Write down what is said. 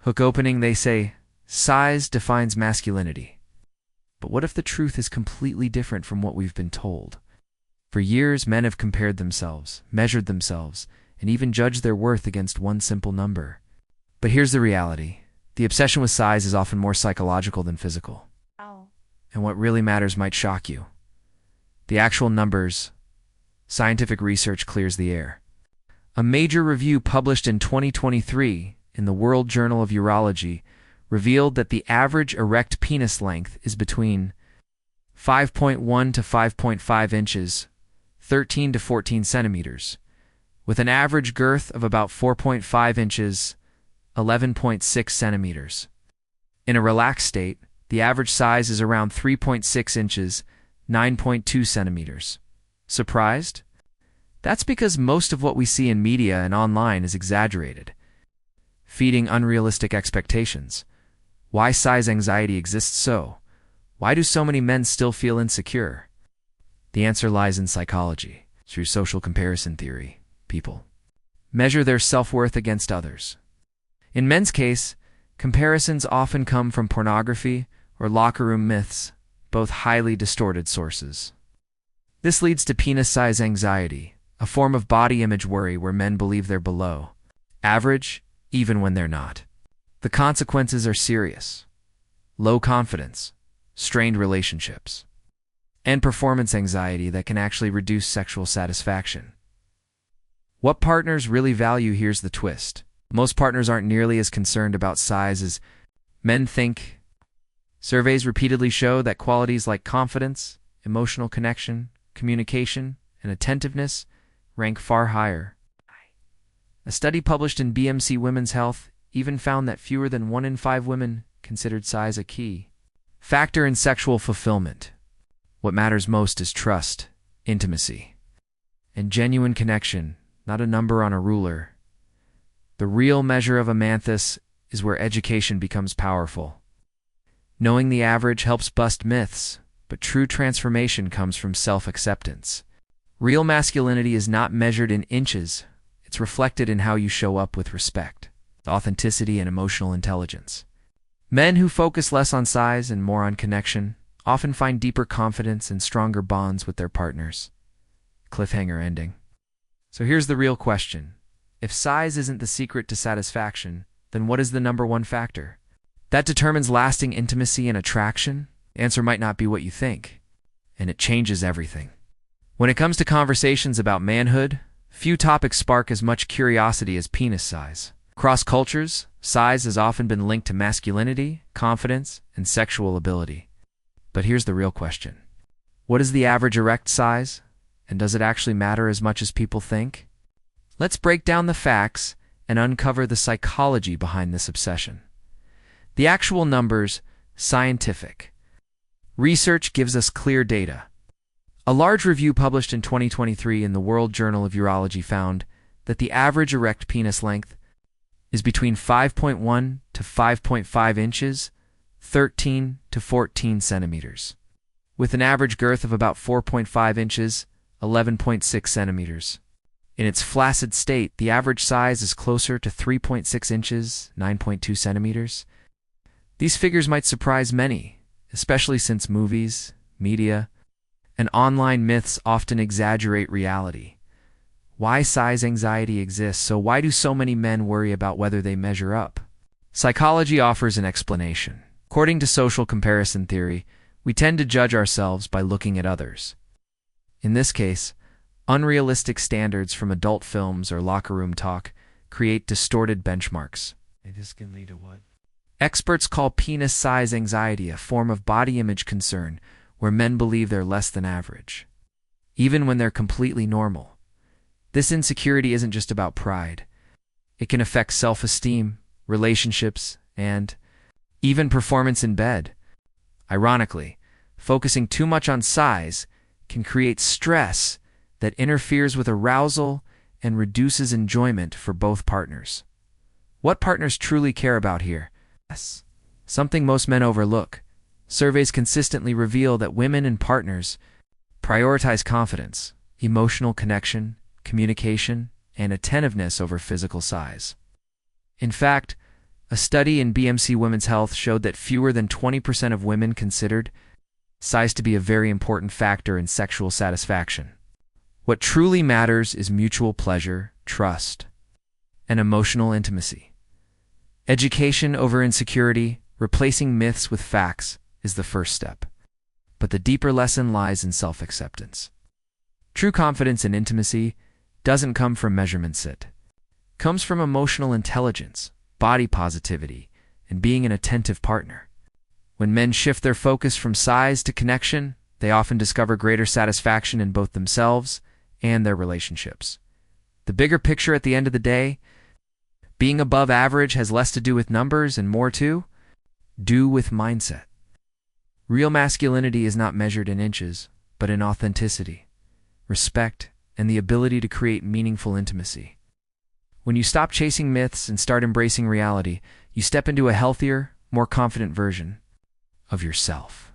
Hook opening, they say, size defines masculinity. But what if the truth is completely different from what we've been told? For years, men have compared themselves, measured themselves, and even judged their worth against one simple number. But here's the reality. The obsession with size is often more psychological than physical. Ow. And what really matters might shock you. The actual numbers. Scientific research clears the air. A major review published in 2023 in the World Journal of Urology revealed that the average erect penis length is between 5.1 to 5.5 inches, 13 to 14 centimeters, with an average girth of about 4.5 inches, 11.6 centimeters. In a relaxed state, the average size is around 3.6 inches, 9.2 centimeters. Surprised? That's because most of what we see in media and online is exaggerated, feeding unrealistic expectations. Why size anxiety exists so? Why do so many men still feel insecure? The answer lies in psychology. Through social comparison theory, people measure their self-worth against others. In men's case, comparisons often come from pornography or locker room myths, both highly distorted sources. This leads to penis size anxiety, a form of body image worry where men believe they're below average, even when they're not. The consequences are serious: low confidence, strained relationships, and performance anxiety that can actually reduce sexual satisfaction. What partners really value? Here's the twist. Most partners aren't nearly as concerned about size as men think. Surveys repeatedly show that qualities like confidence, emotional connection, communication, and attentiveness rank far higher. A study published in BMC Women's Health even found that fewer than 1 in 5 women considered size a key factor in sexual fulfillment. What matters most is trust, intimacy, and genuine connection, not a number on a ruler. The real measure of a manthus is where education becomes powerful. Knowing the average helps bust myths, but true transformation comes from self-acceptance. Real masculinity is not measured in inches. It's reflected in how you show up with respect, authenticity, and emotional intelligence. Men who focus less on size and more on connection often find deeper confidence and stronger bonds with their partners. Cliffhanger ending. So here's the real question. If size isn't the secret to satisfaction, then what is the number one factor that determines lasting intimacy and attraction? The answer might not be what you think, and it changes everything. When it comes to conversations about manhood, few topics spark as much curiosity as penis size. Across cultures, size has often been linked to masculinity, confidence, and sexual ability. But here's the real question. What is the average erect size, and does it actually matter as much as people think? Let's break down the facts and uncover the psychology behind this obsession. The actual numbers, scientific. Research gives us clear data. A large review published in 2023 in the World Journal of Urology found that the average erect penis length is between 5.1 to 5.5 inches, 13 to 14 centimeters, with an average girth of about 4.5 inches, 11.6 centimeters. In its flaccid state, the average size is closer to 3.6 inches, 9.2 centimeters. These figures might surprise many, especially since movies, media, and online myths often exaggerate reality. Why size anxiety exists? So why do so many men worry about whether they measure up? Psychology offers an explanation. According to social comparison theory, we tend to judge ourselves by looking at others. In this case, unrealistic standards from adult films or locker room talk create distorted benchmarks. This can lead to what? Experts call penis size anxiety a form of body image concern where men believe they're less than average, even when they're completely normal. This insecurity isn't just about pride. It can affect self-esteem, relationships, and even performance in bed. Ironically, focusing too much on size can create stress that interferes with arousal and reduces enjoyment for both partners. What partners truly care about here? Yes, something most men overlook. Surveys consistently reveal that women and partners prioritize confidence, emotional connection, communication, and attentiveness over physical size. In fact, A study in BMC Women's Health showed that fewer than 20% of women considered size to be a very important factor in sexual satisfaction. What truly matters is mutual pleasure, trust, and emotional intimacy. Education over insecurity, replacing myths with facts, is the first step. But the deeper lesson lies in self-acceptance. True confidence in intimacy doesn't come from measurements. It comes from emotional intelligence, body positivity, and being an attentive partner. When men shift their focus from size to connection, they often discover greater satisfaction in both themselves and their relationships. The bigger picture at the end of the day, being above average has less to do with numbers and more to do with mindset. Real masculinity is not measured in inches, but in authenticity, respect, and the ability to create meaningful intimacy. When you stop chasing myths and start embracing reality, you step into a healthier, more confident version of yourself.